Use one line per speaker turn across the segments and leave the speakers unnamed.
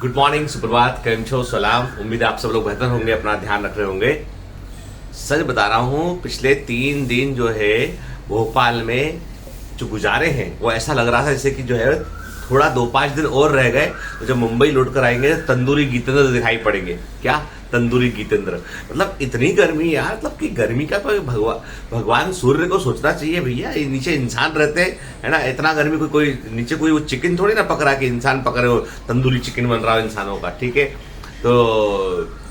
Good morning, सुप्रभात, केम छो, सलाम। उम्मीद है आप सब लोग बेहतर होंगे, अपना ध्यान रख रहे होंगे। सच बता रहा हूँ, पिछले 3 दिन जो है भोपाल में जो गुजारे हैं वो ऐसा लग रहा था जैसे कि जो है थोड़ा 2-5 दिन और रह गए तो जब मुंबई लौट कर आएंगे तंदूरी गीतेंद्र दिखाई पड़ेंगे। क्या तंदूरी गीतेंद्र, मतलब इतनी गर्मी यार, मतलब कि गर्मी का कोई भगवान सूर्य को सोचना चाहिए भैया। नीचे इंसान रहते हैं, है ना, इतना गर्मी कोई नीचे कोई वो चिकन थोड़ी ना पक रहा कि इंसान पक रहे हो, तंदूरी चिकन बन रहा हो इंसानों का। ठीक है, तो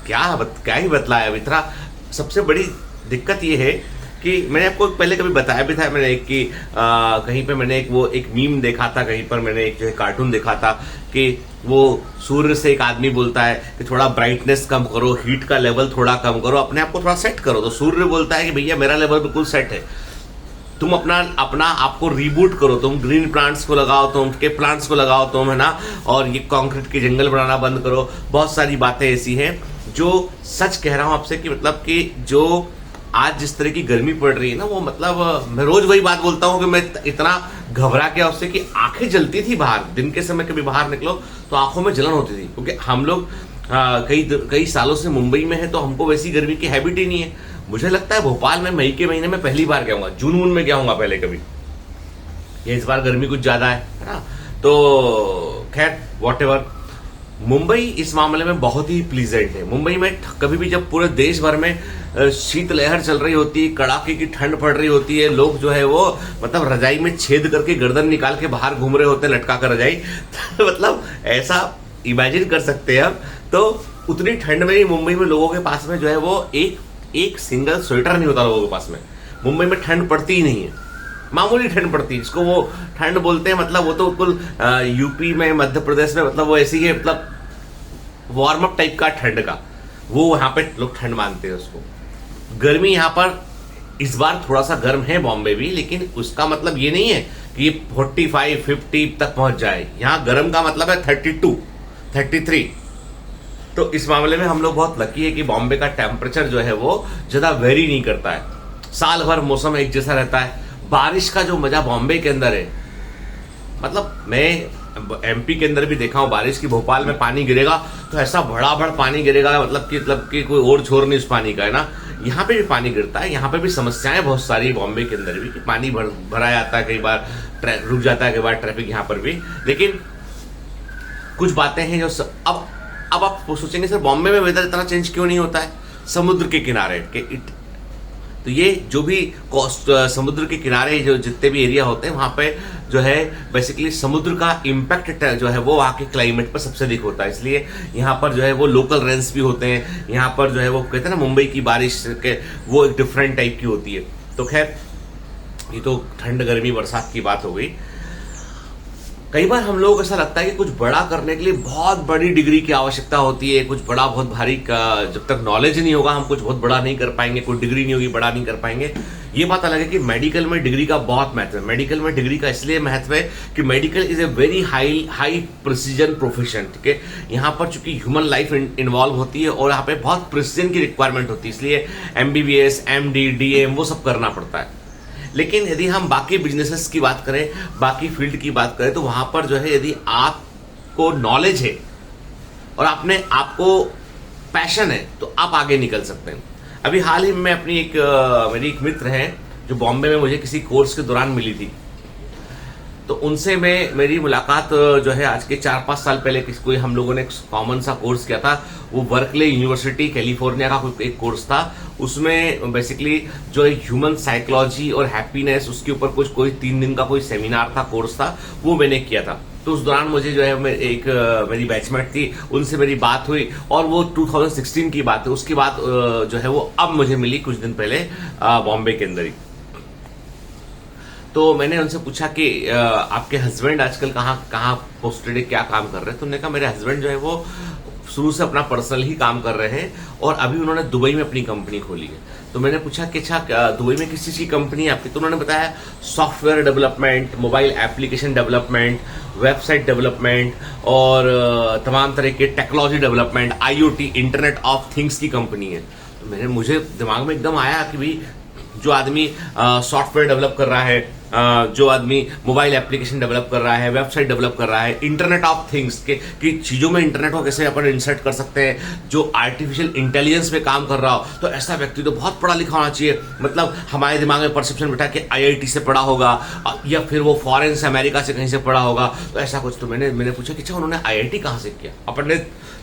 क्या ही बतलाया इतना। सबसे बड़ी दिक्कत ये है कि मैंने आपको पहले कभी बताया भी था, मैंने एक कि कहीं पे मैंने एक मीम देखा था, कहीं पर मैंने एक जो है कार्टून देखा था कि वो सूर्य से एक आदमी बोलता है कि थोड़ा ब्राइटनेस कम करो, हीट का लेवल थोड़ा कम करो, अपने आप को थोड़ा सेट करो। तो सूर्य बोलता है कि भैया मेरा लेवल बिल्कुल सेट है, तुम अपना आपको रीबूट करो, तुम ग्रीन प्लांट्स को लगाओ, तुम के प्लांट्स को लगाओ, तुम, है ना, और ये कंक्रीट के जंगल बनाना बंद करो। बहुत सारी बातें ऐसी हैं जो सच कह रहा हूं आपसे कि मतलब कि जो आज जिस तरह की गर्मी पड़ रही है ना, वो मतलब मैं रोज वही बात बोलता हूँ कि मैं इतना घबरा गया उससे कि आंखें जलती थी बाहर। दिन के समय कभी बाहर निकलो तो आंखों में जलन होती थी, क्योंकि हम लोग कई सालों से मुंबई में है तो हमको वैसी गर्मी की हैबिट ही नहीं है। मुझे लगता है भोपाल में मई के महीने में पहली बार गया, जून में गया हूँ पहले कभी। ये इस बार गर्मी कुछ ज्यादा है ना। तो खैर वॉटेवर, मुंबई इस मामले में बहुत ही प्लीजेंट है। मुंबई में कभी भी जब पूरे देश भर में शीतलहर चल रही होती है, कड़ाके की ठंड पड़ रही होती है, लोग जो है वो मतलब रजाई में छेद करके गर्दन निकाल के बाहर घूम रहे होते हैं लटका कर रजाई तो मतलब ऐसा इमेजिन कर सकते हैं आप। तो उतनी ठंड में ही मुंबई में लोगों के पास में जो है वो एक सिंगल स्वेटर नहीं होता लोगों के पास में। मुंबई में ठंड पड़ती ही नहीं है, मामूली ठंड पड़ती है, इसको वो ठंड बोलते हैं। मतलब वो तो बिल्कुल यूपी में, मध्य प्रदेश में मतलब वो ऐसी है, मतलब वार्म अप टाइप का ठंड का, वो वहां पे लोग ठंड मानते हैं उसको। गर्मी यहाँ पर इस बार थोड़ा सा गर्म है बॉम्बे भी, लेकिन उसका मतलब ये नहीं है कि ये 45-50 तक पहुंच जाए। यहाँ गर्म का मतलब है 32-33। तो इस मामले में हम लोग बहुत लकी है कि बॉम्बे का टेम्परेचर जो है वो ज्यादा वेरी नहीं करता है, साल भर मौसम एक जैसा रहता है। बारिश का जो मजा बॉम्बे के अंदर है, मतलब मैं एमपी के अंदर भी देखा हूं बारिश की। भोपाल में पानी गिरेगा तो ऐसा बड़ा पानी गिरेगा, मतलब कि कोई और छोर नहीं उस पानी का, है ना। यहाँ पे भी पानी गिरता है, यहाँ पे भी समस्याएं बहुत सारी बॉम्बे के अंदर भी कि पानी भरा जाता है, कई बार रुक जाता है, कई बार ट्रैफिक यहाँ पर भी। लेकिन कुछ बातें हैं जो अब आप सोचेंगे सर बॉम्बे में वेदर इतना चेंज क्यों नहीं होता है, समुद्र के किनारे के तो ये जो भी समुद्र के किनारे जो जितने भी एरिया होते हैं वहां पे जो है बेसिकली समुद्र का इम्पैक्ट जो है वो वहां के क्लाइमेट पर सबसे अधिक होता है। इसलिए यहाँ पर जो है वो लोकल रेंस भी होते हैं। यहाँ पर जो है वो कहते हैं ना मुंबई की बारिश के वो एक डिफरेंट टाइप की होती है। तो खैर ये तो ठंड गर्मी बरसात की बात हो गई। कई बार हम लोगों को ऐसा लगता है कि कुछ बड़ा करने के लिए बहुत बड़ी डिग्री की आवश्यकता होती है, कुछ बड़ा बहुत भारी का जब तक नॉलेज नहीं होगा हम कुछ बहुत बड़ा नहीं कर पाएंगे, कोई डिग्री नहीं होगी बड़ा नहीं कर पाएंगे। ये बात अलग है कि मेडिकल में डिग्री का बहुत महत्व है। मेडिकल में डिग्री का इसलिए महत्व है कि medical is a very high precision profession. ठीक है, यहाँ पर चूंकि ह्यूमन लाइफ इन्वॉल्व होती है और यहाँ पे बहुत प्रिसीजन की रिक्वायरमेंट होती है, इसलिए MBBS MD DM वो सब करना पड़ता है। लेकिन यदि हम बाकी बिजनेसेस की बात करें, बाकी फील्ड की बात करें, तो वहां पर जो है यदि आपको नॉलेज है और आपको पैशन है तो आप आगे निकल सकते हैं। अभी हाल ही में अपनी मेरी एक मित्र है जो बॉम्बे में मुझे किसी कोर्स के दौरान मिली थी, तो उनसे मेरी मुलाकात जो है आज के 4-5 साल पहले कोई हम लोगों ने कॉमन सा कोर्स किया था। वो बर्कले यूनिवर्सिटी कैलिफोर्निया का एक कोर्स था। उसमें बेसिकली जो ह्यूमन साइकोलॉजी और हैप्पीनेस उसके ऊपर कोई 3 दिन का कोई सेमिनार था, कोर्स था, वो मैंने किया था। तो उस दौरान मुझे जो है मेरी बैचमेट थी, उनसे मेरी बात हुई और वो 2016 की बात है। उसके बाद जो है वो अब मुझे मिली कुछ दिन पहले बॉम्बे के अंदर ही। तो मैंने उनसे पूछा कि आपके हस्बैंड आजकल कहाँ पोस्टेड है, क्या काम कर रहे हैं। तो उन्होंने कहा मेरे हस्बैंड जो है वो शुरू से अपना पर्सनल ही काम कर रहे हैं और अभी उन्होंने दुबई में अपनी कंपनी खोली है। तो मैंने पूछा कि अच्छा दुबई में किस चीज की कंपनी है आपकी। तो उन्होंने बताया software development, mobile application development, website development और तमाम तरह के technology development, IoT internet of things की कंपनी है। तो मुझे दिमाग में एकदम आया कि भाई जो आदमी सॉफ्टवेयर डेवलप कर रहा है, जो आदमी मोबाइल एप्लीकेशन डेवलप कर रहा है, वेबसाइट डेवलप कर रहा है, इंटरनेट ऑफ थिंग्स के कि चीजों में इंटरनेट को कैसे अपन इंसर्ट कर सकते हैं, जो आर्टिफिशियल इंटेलिजेंस पे काम कर रहा हो, तो ऐसा व्यक्ति तो बहुत पढ़ा लिखा होना चाहिए। मतलब हमारे दिमाग में परसेप्शन बैठा कि IIT से पढ़ा होगा या फिर वो फॉरेन से, अमेरिका से कहीं से पढ़ा होगा, तो ऐसा कुछ। तो मैंने पूछा कि अच्छा उन्होंने IIT कहाँ से किया। अपन ने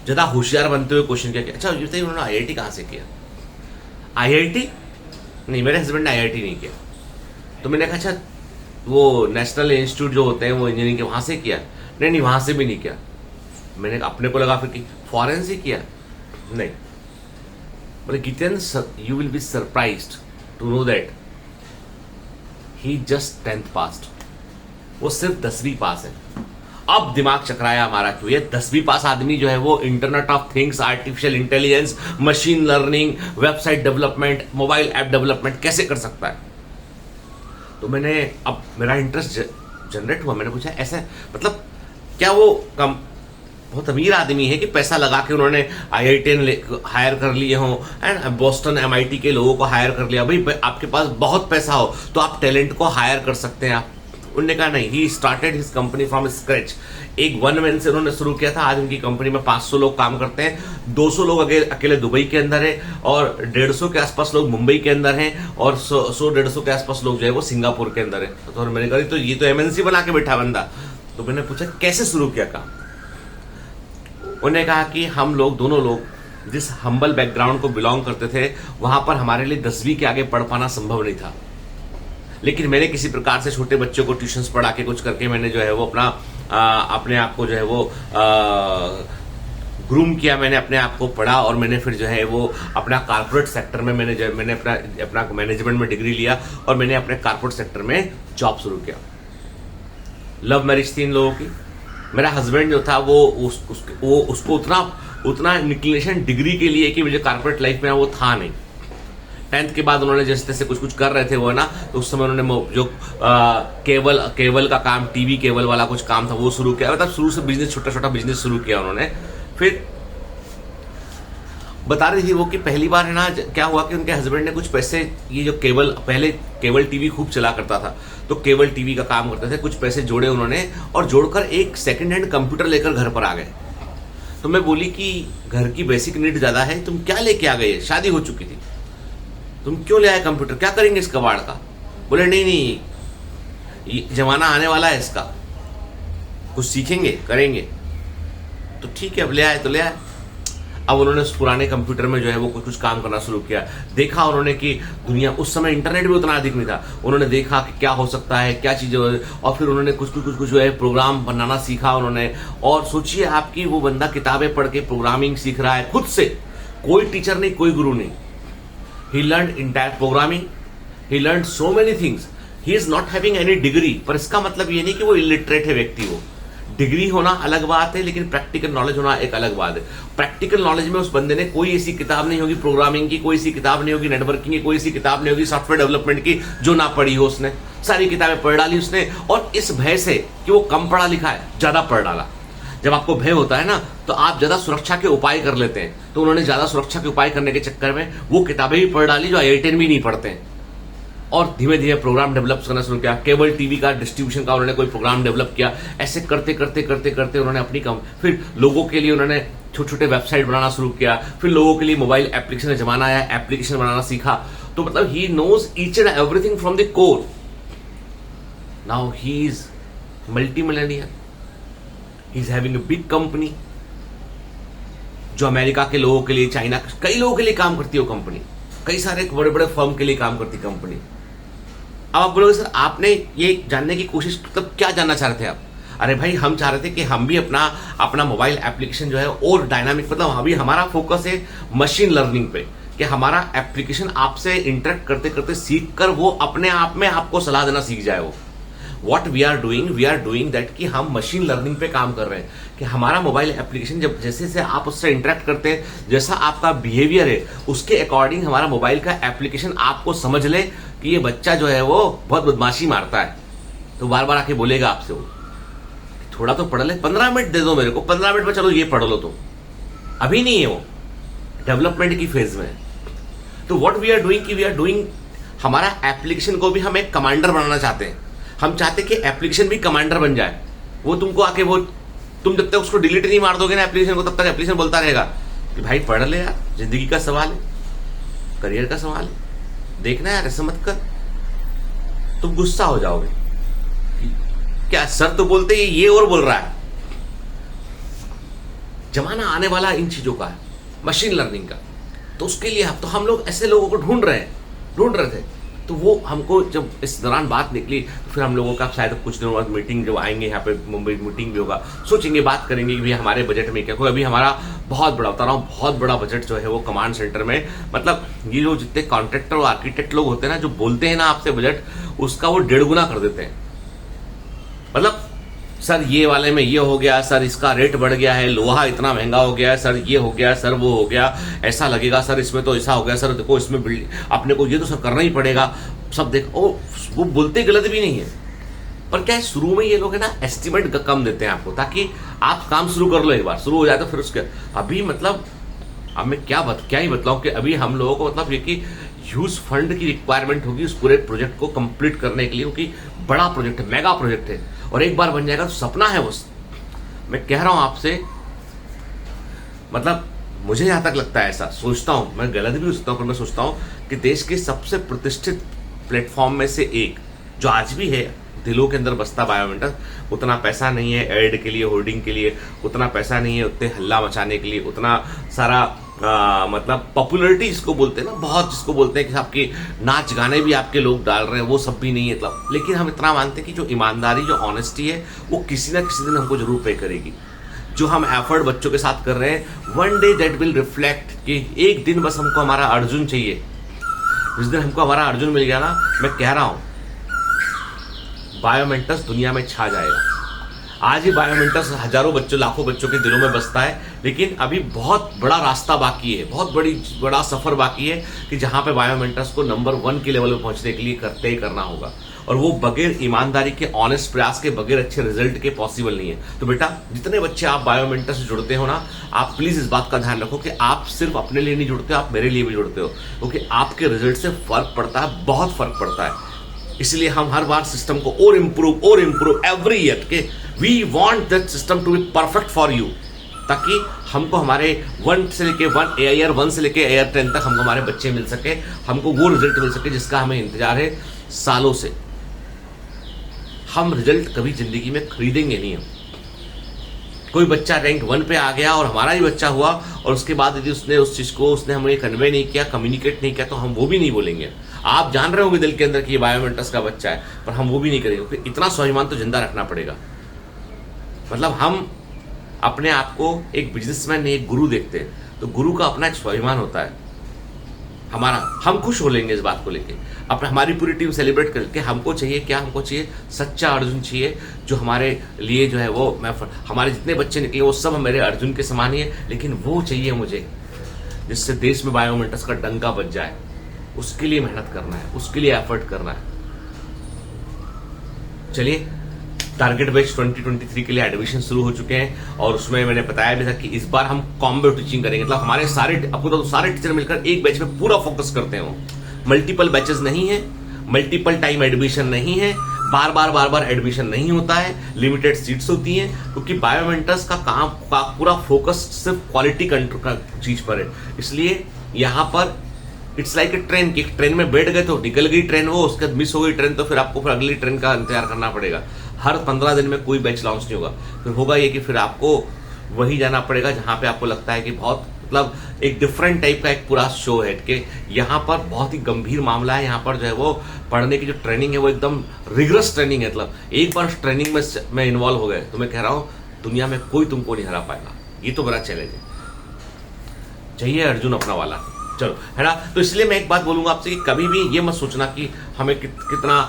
ज्यादा होशियार बनते हुए क्वेश्चन किया कि अच्छा ये बताइए उन्होंने IIT कहाँ से किया। IIT नहीं, मेरे हस्बैंड ने IIT नहीं किया। तो मैंने कहा अच्छा वो नेशनल इंस्टीट्यूट जो होते हैं वो इंजीनियरिंग के वहां से किया। नहीं वहां से भी नहीं किया। मैंने अपने को लगा फिर कि फॉरेन से किया। नहीं, बोले गितेन you will be surprised to know that he just 10th passed. वो सिर्फ 10वीं पास है। अब दिमाग चकराया हमारा क्यों, ये 10वीं पास आदमी जो है वो internet of things, artificial intelligence, machine learning, website development, mobile app development कैसे कर सकता है। तो मैंने, अब मेरा इंटरेस्ट जनरेट हुआ। मैंने पूछा ऐसे मतलब क्या वो बहुत अमीर आदमी है कि पैसा लगा के उन्होंने IIT हायर कर लिए हों एंड बोस्टन MIT के लोगों को हायर कर लिया। भाई आपके पास बहुत पैसा हो तो आप टैलेंट को हायर कर सकते हैं आप। उन्होंने कहा नहीं, he started his company from scratch. एक 1 मैन से उन्होंने शुरू किया था। आज उनकी कंपनी में 500 लोग काम करते हैं, 200 लोग अकेले दुबई के अंदर है और 150 के आसपास लोग मुंबई के अंदर हैं और 100-150 के आसपास लोग जो है वो सिंगापुर के अंदर है। तो मैंने कहा तो ये तो MNC बना के बैठा बंदा। तो मैंने पूछा कैसे शुरू किया काम। उन्होंने कहा कि हम लोग दोनों लोग जिस हम्बल बैकग्राउंड को बिलोंग करते थे वहां पर हमारे लिए 10वीं के आगे पढ़ पाना संभव नहीं था, लेकिन मैंने किसी प्रकार से छोटे बच्चों को ट्यूशंस पढ़ा के कुछ करके मैंने जो है वो अपने आप को जो है वो ग्रूम किया। मैंने अपने आप को पढ़ा और मैंने फिर जो है वो अपना कारपोरेट सेक्टर में मैंने अपना मैनेजमेंट में डिग्री लिया और मैंने अपने कारपोरेट सेक्टर में जॉब शुरू किया। लव मैरिज थी इन लोगों की। मेरा हस्बैंड जो था वो उसको उतना इंक्लिनेशन डिग्री के लिए कि मुझे कारपोरेट लाइफ में वो था नहीं। 10th के बाद उन्होंने जैसे तैसे कुछ कर रहे थे वो ना, तो उस समय उन्होंने जो केबल का काम, टीवी केबल वाला कुछ काम था वो शुरू किया। मतलब शुरू से बिजनेस, छोटा छोटा बिजनेस शुरू किया उन्होंने। फिर बता रही थी वो कि पहली बार है ना क्या हुआ कि उनके हस्बैंड ने कुछ पैसे, ये जो पहले केबल टीवी खूब चला करता था तो केबल टीवी का काम करते थे, कुछ पैसे जोड़े उन्होंने और जोड़कर एक सेकंड हैंड कंप्यूटर लेकर घर पर आ गए। तो मैं बोली कि घर की बेसिक नीड ज्यादा है, तुम क्या लेके आ गए, शादी हो चुकी थी, तुम क्यों ले आए कंप्यूटर, क्या करेंगे इस कबाड़ का। बोले नहीं ये जमाना आने वाला है इसका, कुछ सीखेंगे करेंगे। तो ठीक है, अब ले आए तो ले आए। अब उन्होंने उस पुराने कंप्यूटर में जो है वो कुछ काम करना शुरू किया। देखा उन्होंने कि दुनिया, उस समय इंटरनेट भी उतना अधिक नहीं था, उन्होंने देखा कि क्या हो सकता है, क्या चीजें, और फिर उन्होंने कुछ जो है प्रोग्राम बनाना सीखा उन्होंने। और सोचिए आपकी वो बंदा किताबें पढ़ के प्रोग्रामिंग सीख रहा है खुद से, कोई टीचर नहीं, कोई गुरु नहीं। He learned entire programming. He learned so many things. He is not having any degree. पर इसका मतलब ये नहीं कि वो इलिटरेट है व्यक्ति। वो डिग्री होना अलग बात है, लेकिन प्रैक्टिकल नॉलेज होना एक अलग बात है। प्रैक्टिकल नॉलेज में उस बंदे ने कोई ऐसी किताब नहीं होगी प्रोग्रामिंग की, कोई ऐसी किताब नहीं होगी नेटवर्किंग की, कोई ऐसी किताब नहीं होगी सॉफ्टवेयर डेवलपमेंट की जो ना पढ़ी हो उसने। सारी किताबें पढ़ डाली उसने, और इस भय से कि वो कम पढ़ा लिखा है ज्यादा पढ़ डाला। जब आपको भय होता है ना तो आप ज्यादा सुरक्षा के उपाय कर लेते हैं। तो उन्होंने ज्यादा सुरक्षा के उपाय करने के चक्कर में वो किताबें भी पढ़ डाली जो IIT भी नहीं पढ़ते हैं, और धीमे धीमे प्रोग्राम डेवलप करना शुरू किया। केबल टीवी का डिस्ट्रीब्यूशन का उन्होंने कोई प्रोग्राम डेवलप किया। ऐसे करते करते उन्होंने अपनी फिर लोगों के लिए उन्होंने छोटे छोटे वेबसाइट बनाना शुरू किया। फिर लोगों के लिए मोबाइल एप्लीकेशन का जमाना आया, एप्लीकेशन बनाना सीखा। तो मतलब he knows each and everything from the core. Now he is multimillionaire, he is having a big company जो अमेरिका के लोगों के लिए, चाइना, कई लोगों के लिए काम करती है वो कंपनी, कई सारे बड़े बड़े फर्म के लिए काम करती कंपनी। अब आप बोलोगे सर आपने ये जानने की कोशिश, मतलब क्या जानना चाह रहे थे आप? अरे भाई हम चाह रहे थे कि हम भी अपना मोबाइल एप्लीकेशन जो है और डायनामिक, मतलब अभी हमारा फोकस है मशीन लर्निंग पे, कि हमारा एप्लीकेशन आपसे इंटरेक्ट करते करते सीख कर वो अपने आप में आपको सलाह देना सीख जाए। वो what we are doing that, कि हम मशीन लर्निंग पे काम कर रहे हैं कि हमारा मोबाइल एप्लीकेशन जब जैसे आप उससे इंटरेक्ट करते हैं, जैसा आपका बिहेवियर है उसके अकॉर्डिंग हमारा मोबाइल का एप्लीकेशन आपको समझ ले कि ये बच्चा जो है वो बहुत बदमाशी मारता है, तो बार बार आके बोलेगा आपसे वो थोड़ा तो पढ़ ले, 15 मिनट दे दो मेरे को, 15 मिनट में चलो ये पढ़ लो। तो अभी नहीं है, वो डेवलपमेंट की फेज में। तो व्हाट वी आर डूइंग, हमारा एप्लीकेशन को भी हम एक कमांडर बनाना चाहते हैं। हम चाहते कि एप्लीकेशन भी कमांडर बन जाए। वो तुमको आके वो तुम जब तक उसको डिलीट नहीं मार दोगे ना एप्लीकेशन को, तब तक एप्लीकेशन बोलता रहेगा कि भाई पढ़ ले यार, जिंदगी का सवाल है, करियर का सवाल है, देखना यार ऐसा मत कर। तुम गुस्सा हो जाओगे, क्या सर तो बोलते ये और बोल रहा है। जमाना आने वाला इन चीजों का है, मशीन लर्निंग का। तो उसके लिए तो हम लोग ऐसे लोगों को ढूंढ रहे थे। तो वो हमको जब इस दौरान बात निकली तो फिर हम लोगों का शायद कुछ दिनों बाद मीटिंग जो आएंगे यहाँ पे मुंबई मीटिंग भी होगा, सोचेंगे, बात करेंगे कि भाई हमारे बजट में क्या। कोई अभी हमारा बहुत बड़ा, बता रहा हूँ, बहुत बड़ा बजट जो है वो कमांड सेंटर में, मतलब ये जो जितने कॉन्ट्रैक्टर और आर्किटेक्ट लोग होते हैं ना, जो बोलते हैं ना आपसे बजट, उसका वो 1.5 गुना कर देते हैं। मतलब सर ये वाले में ये हो गया, सर इसका रेट बढ़ गया है, लोहा इतना महंगा हो गया है, सर ये हो गया, सर वो हो गया, ऐसा लगेगा, सर इसमें तो ऐसा हो गया, सर देखो इसमें अपने को ये तो सर करना ही पड़ेगा, सब देखो। वो बोलते गलत भी नहीं है, पर क्या है, शुरू में ये लोग है ना एस्टिमेट कम देते हैं आपको, ताकि आप काम शुरू कर लो, एक बार शुरू हो जाए तो फिर उसके अभी मतलब अब मैं क्या ही बतलाऊं कि अभी हम लोगों को मतलब ये कि ह्यूज फंड की रिक्वायरमेंट होगी उस पूरे प्रोजेक्ट को कंप्लीट करने के लिए, क्योंकि बड़ा प्रोजेक्ट है, मेगा प्रोजेक्ट है, और एक बार बन जाएगा तो सपना है वो। मैं कह रहा हूं आपसे, मतलब मुझे यहां तक लगता है, ऐसा सोचता हूं, मैं गलत भी हो सकता हूं, पर मैं सोचता हूं कि देश के सबसे प्रतिष्ठित प्लेटफॉर्म में से एक जो आज भी है दिलों के अंदर बसता बायोमेंटस, उतना पैसा नहीं है एड के लिए, होर्डिंग के लिए, उतना पैसा नहीं है उतने हल्ला मचाने के लिए, उतना सारा मतलब पॉपुलरिटी जिसको बोलते हैं ना, बहुत जिसको बोलते हैं कि आपके नाच गाने भी आपके लोग डाल रहे हैं, वो सब भी नहीं है मतलब। लेकिन हम इतना मानते हैं कि जो ईमानदारी, जो ऑनेस्टी है, वो किसी ना किसी दिन हमको जरूर पे करेगी। जो हम एफर्ट बच्चों के साथ कर रहे हैं, one day that will reflect, कि एक दिन बस हमको हमारा अर्जुन चाहिए। जिस दिन हमको हमारा अर्जुन मिल गया ना, मैं कह रहा हूं बायोमेंटस दुनिया में छा जाएगा। आज ही बायोमेंटस हजारों बच्चों, लाखों बच्चों के दिलों में बसता है, लेकिन अभी बहुत बड़ा रास्ता बाकी है, बहुत बड़ा सफर बाकी है कि जहां पे बायोमेंटस को नंबर 1 के लेवल पे पहुंचने के लिए करना होगा, और वो बगैर ईमानदारी के, ऑनेस्ट प्रयास के, बगैर अच्छे रिजल्ट के पॉसिबल नहीं है। तो बेटा, जितने बच्चे आप बायोमेंटस से जुड़ते हो ना, आप प्लीज इस बात का ध्यान रखो कि आप सिर्फ अपने लिए नहीं जुड़ते, आप मेरे लिए भी जुड़ते हो, क्योंकि आपके रिजल्ट से फर्क पड़ता है, बहुत फर्क पड़ता है। इसलिए हम हर बार सिस्टम को और इम्प्रूव एवरी ईयर, के we want that system to be perfect for you, ताकि हमको हमारे 1 से लेके AIR 1 से लेके AIR 10 तक हमको हमारे बच्चे मिल सके, हमको वो रिजल्ट मिल सके जिसका हमें इंतजार है सालों से। हम रिजल्ट कभी जिंदगी में खरीदेंगे नहीं। हम कोई बच्चा रैंक 1 पे आ गया और हमारा ही बच्चा हुआ, और उसके बाद यदि उसने उस चीज को उसने हमें कन्वे नहीं किया, कम्युनिकेट नहीं किया, तो हम वो भी नहीं बोलेंगे। आप जान रहे होंगे दिल के अंदर कि ये बायोमेंटस का बच्चा है, पर हम वो भी नहीं करेंगे, क्योंकि इतना स्वाभिमान तो जिंदा रखना पड़ेगा। मतलब हम अपने आप को एक बिजनेसमैन नहीं, एक गुरु देखते हैं, तो गुरु का अपना एक स्वाभिमान होता है हमारा। हम खुश हो लेंगे इस बात को लेके, अपने हमारी पूरी टीम सेलिब्रेट करके। हमको चाहिए क्या? हमको चाहिए सच्चा अर्जुन चाहिए, जो हमारे लिए जो है वो, हमारे जितने बच्चे निकले वो सब मेरे अर्जुन के समान ही है, लेकिन वो चाहिए मुझे जिससे देश में बायोमेंटस का डंका बज जाए। उसके लिए मेहनत करना है, उसके लिए एफर्ट करना है। चलिए, टारगेट बैच 2023 के लिए एडमिशन शुरू हो चुके हैं, और उसमें मैंने बताया भी था कि इस बार हम कॉम्बो टीचिंग करेंगे। मतलब हमारे आपको तो सारे टीचर मिलकर एक बैच में पूरा फोकस करते हैं। मल्टीपल बैचेस नहीं है, मल्टीपल टाइम एडमिशन नहीं है, बार बार एडमिशन नहीं होता है, लिमिटेड सीट्स होती हैं, क्योंकि बायोमेंटस का काम का पूरा फोकस सिर्फ क्वालिटी कंट्रोल का चीज पर है। इसलिए यहाँ पर इट्स लाइक ए ट्रेन, की ट्रेन में बैठ गए तो निकल गई ट्रेन, वो उसके बाद मिस हो गई ट्रेन, तो फिर आपको फिर अगली ट्रेन का इंतजार करना पड़ेगा। हर 15 दिन में कोई बैच लॉन्च नहीं होगा। फिर होगा ये कि फिर आपको वही जाना पड़ेगा जहां पे आपको लगता है कि बहुत मतलब एक डिफरेंट टाइप का एक पूरा शो है, कि यहाँ पर बहुत ही गंभीर मामला है। यहाँ पर जो है वो पढ़ने की जो ट्रेनिंग है वो एकदम रिगरस ट्रेनिंग है। मतलब एक बार ट्रेनिंग में इन्वॉल्व हो गए तो मैं कह रहा हूँ दुनिया में कोई तुमको नहीं हरा पाएगा। ये तो बड़ा चैलेंज है। चाहिए अर्जुन अपना वाला, चलो, है ना। तो इसलिए मैं एक बात बोलूंगा आपसे कि कभी भी ये मत सोचना कि हमें कितना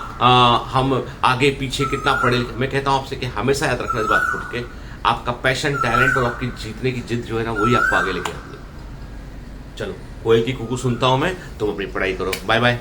हम आगे पीछे कितना पढ़े। मैं कहता हूं आपसे कि हमेशा याद रखना इस बात को कि आपका पैशन, टैलेंट और आपकी जीतने की जिद जो है ना, वही आपको आगे लेके आती है। चलो, कोयल की कुकू सुनता हूं मैं, तुम अपनी पढ़ाई करो। Bye bye.